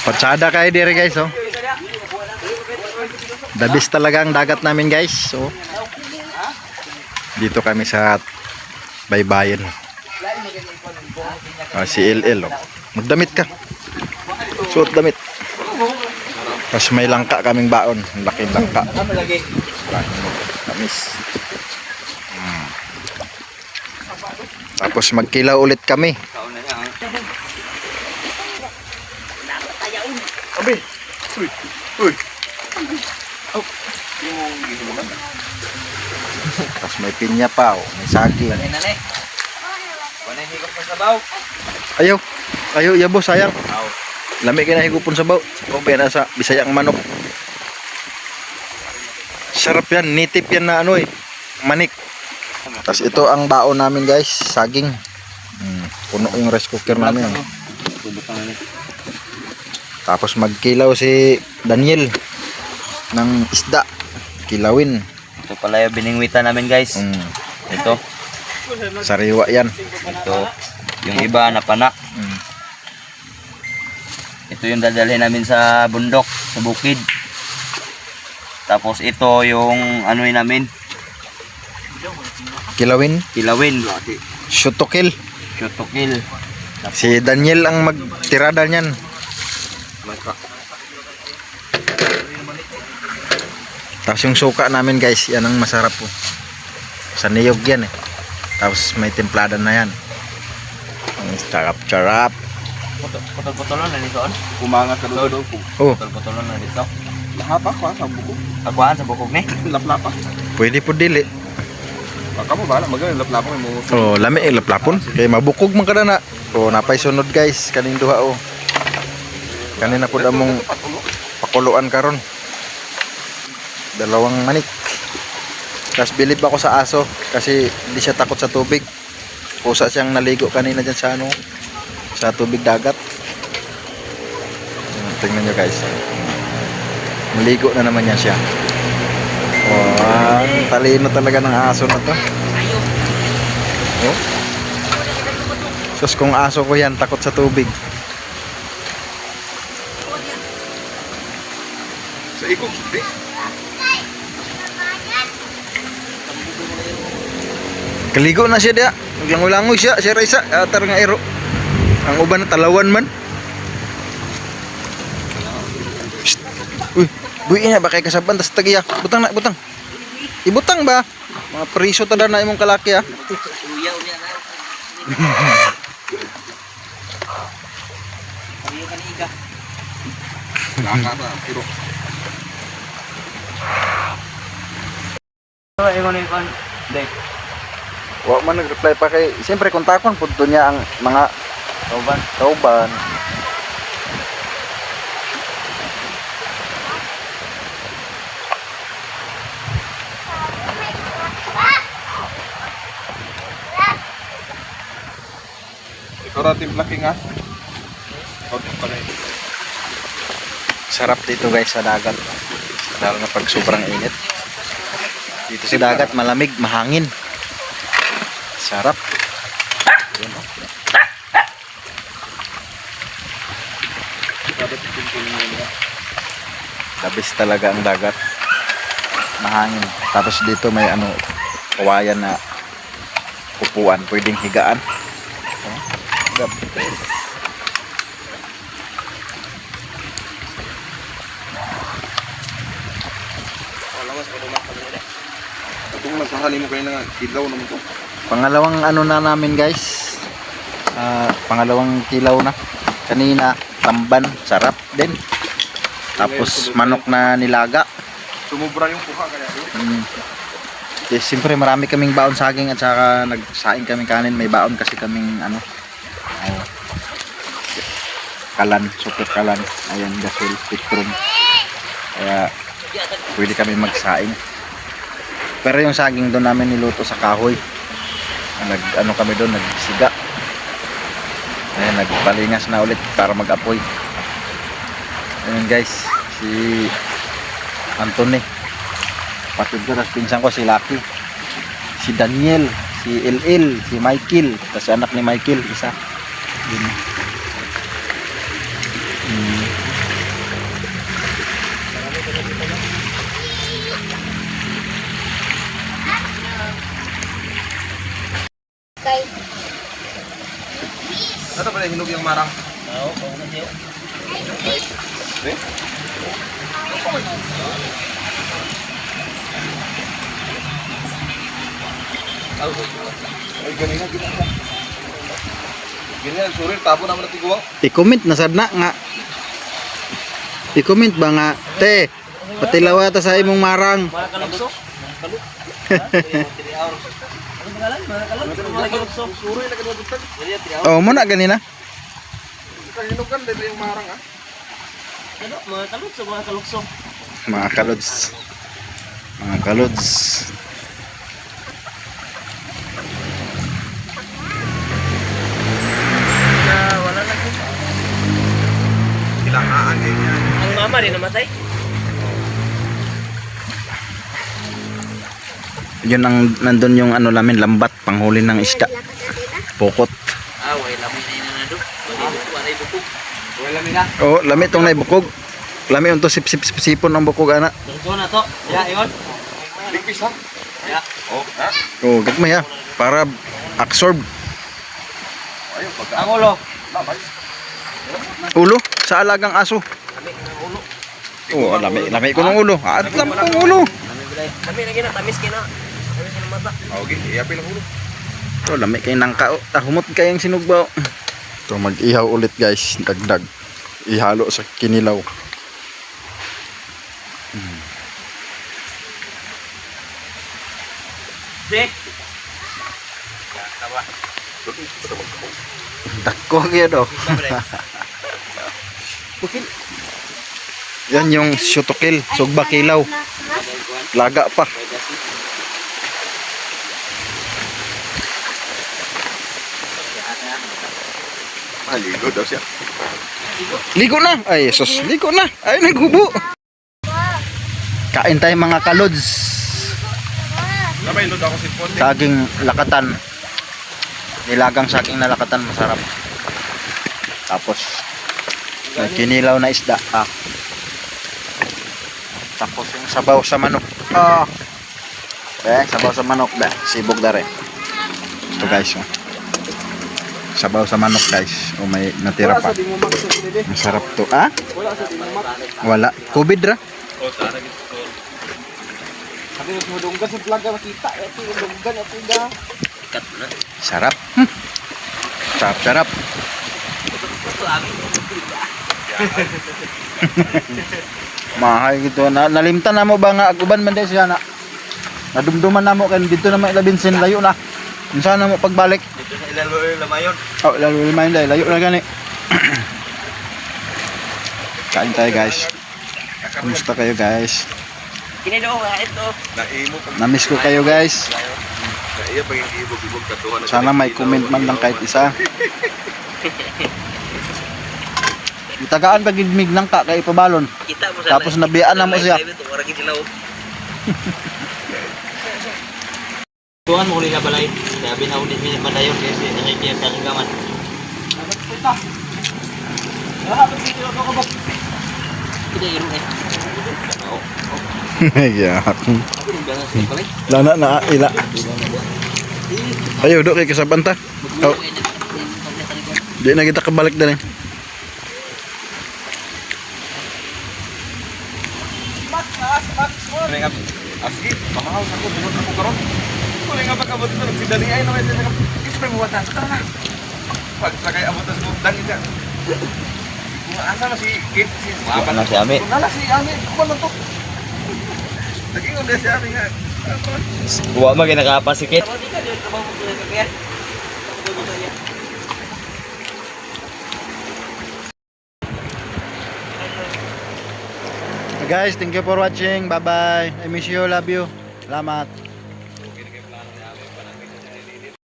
Patsada kayo dire guys, oh. The best talaga ang dagat namin guys. So, dito kami sa baybayin. Si LL, oh. Magdamit ka. Suot damit. Tapos may langka kaming baon. Laking langka. Tamis. Tapos magkilaw ulit kami. Abi. Uy. Uy. Oh. Tapos may pinya pa, oh. May saging. Ayaw. Ayaw, yabo, sayang. Lami ka na higupon sa baw. O, kaya nasa Bisayang manok. Sarap yan. Native yan na ano eh. Manik. Tapos ito ang baon namin guys. Saging. Puno yung rice cooker namin. Tapos magkilaw si Daniel ng isda. Kilawin. Ito pala yung biningwitan namin guys. Ito. Sariwa yan. Ito. Yung iba na panak. Ito yung dadalhin namin sa bundok, sa bukid. Tapos ito yung ano namin. Kilawin. Kilawin. Shoot to kill. Shoot to kill. Si Daniel ang magtirada niyan. Tapos yung suka namin guys, yan ang masarap po. Sa niyog yan eh. Tapos may templada na yan. Charap-charap. Putol-putulan na dito. Kumangat ka doon. Oh, Putol-putulan na dito. Lahapak pa sa buko. Akuan sa bukog ni. Laplapa. pwede po dili. Baka mo bala magaling laplapa mo. Oh, lami laplapon. Kay mabukog man kada na. Oh, napay sunod guys kaning duha oh. Kanina pud among pakuluan karon. Dalawang manik. Tapos bilib ako sa aso kasi hindi siya takot sa tubig. Kusa siyang naligo kanina dyan sa ano, sa tubig dagat. Tingnan nyo guys. Maligo na naman yan siya. Oh, talino talaga ng aso na to. Oh. Sus, kung aso ko yan, takot sa tubig. Sa ikog di. Kaligo na siya dia. Naglangoy-langoy siya, siya Raisa, atar nga ero. Ang uban na talawan man. Psst. Uy, buhi na ba kay kasaban tas tagiya. Butang na, butang. Ibutang ba? Mga priso tada na imong kalaki ah. Uyaw niya na. Uyaw ka ni Iga. Laka na pero. Ay mo ni kon. Dek. Wa man nag-reply pa kay siyempre kontakon pudto niya ang mga kauban. Ikaw ra team laki nga. Okay pa rin. Sarap dito guys sa dagat. Lalo na pag sobrang init. Dito sa dagat malamig, mahangin. Sarap. Yun, oh. Labis talaga ang dagat. Mahangin. Tapos dito may ano, kawayan na upuan, pwedeng higaan. Oh, Kung nasahali mo kayo na kilaw naman to. Pangalawang ano na namin guys. Pangalawang kilaw na. Kanina tamban, sarap din. Tapos manok na nilaga. Sumubra yung puka kaya yun. Yes, siyempre marami kaming baon saging at saka nagsaing kaming kanin. May baon kasi kaming ano, kalan, super kalan. Ayan, gasol, spectrum. Kaya pwede kami magsaing. Pero yung saging doon namin niluto sa kahoy. Ano kami doon, nagsiga. Ayan, nagpalingas na ulit para mag-apoy. Ayan guys, si Anthony. Patid ko, tapos pinsan ko si Lucky. Si Daniel, si LL, si Michael. Tapos anak ni Michael, isa. Kay Ano pala hinog yung marang? Oo, oo na siya. Eh? Ay, ganina, ganina. Ganina, sorry, tabo naman natin guwaw. I-comment na sad na nga. I-comment ba nga, te, patilaw ata sa imong marang. Mga kalugso. Ano pangalan? Mga kalugso. Mga kalugso. Sorry, nagkadwadutan. Oh, mo na ganina. Ikaw hinugan, dito yung marang ah. Ano? Mga kalugso. Mga kalugso. Mga kalods. Mga kalods. Wala na ko. Kilangaan ganyan. Ang mama rin namatay. Yun ang nandun yung ano namin, lambat, panghuli ng isda. Pokot. Ah, way lamin na do. Wala bukog. Wala mina. Oh, lami tong naibukog. Lami unto sip-sip-sipon ang bukog ana. Dito na to. Ya, iyon. Ligpis ha? Ya. Oh, ha? Oh, gagmay ha. Para absorb. Ayun, pagka. Ang ulo. Labay. Ulo sa alagang aso. Oh, lami ko ng ulo. At lami ko ng ulo. Kami lagi na tamis kina. Tamis ng mata. Okay, iyapin ang ulo. Oh, lami kay nangka. Humot kayang sinugbaw. So mag-ihaw ulit guys, dagdag. Ihalo sa kinilaw. Dek. Dako gyud oh. Bukid. Yan yung syutokil, sugba kilaw. Laga pa. Maligo daw siya. Ligo na. Ay, sus, ligo na. Ay, naghubo. Kain tayo mga kalods. Sabay, load ako si Ponte. Saging lakatan. Nilagang saging na lakatan, masarap. Tapos may kinilaw na isda. Tapos yung sabaw sa manok. Sabaw sa manok ba? Sibog na rin. Ito guys. Oh. Sabaw sa manok guys. O may natira pa. Masarap to. Wala sa dinumak. Wala. COVID ra. Oh, sana gitu. Sabi na sumudunggan sa vlog ka makita. Ito yung dunggan, ito yung da. Kat na. Sarap. Sarap. Ito amin. Mahal gitu na nalimtan na mo ba nga aguban man din siya na nadumduman na mo kay dito na may labinsin layo na unsa na mo pagbalik Dito sa ilalo yung lamayon. lalo limayon dai layo na gani. Kain tayo guys. Kumusta kayo guys? Kinilaw nga ito. Naimo pag Namiss ko kayo guys. naiya pag hindi ibog-ibog katuhan. Sana may comment man lang kahit isa. Itagaan pag gidmig lang ka kay pabalon. Kita mo sana. Tapos nabiyaan na mo siya. Wala kinilaw. Tuhan mo ulit na balay. Sabi na ulit minit madayon kasi nakikita sa gaman. Kita iru eh. Yeah. Aku udah bilang sih balay. Lana na ila. Ayo dok kay kasabanta. Oh, di na kita kabalik din. Kuling nga, asli, mamahal sa ko, bunod na ko karon. Kuling nga pagkabot ito, nagsidani ay naman ito, ispray mo wata, tara na. Pag sakay abot na sa bukdan ito. Kung asa na si Kit, si Wala na si Ami. Kung nala si Ami, kuman lang to. Nag-ingon na si Ami nga. Huwag mo kinakapasikit. Guys, thank you for watching. Bye bye. I miss you, love you. Salamat.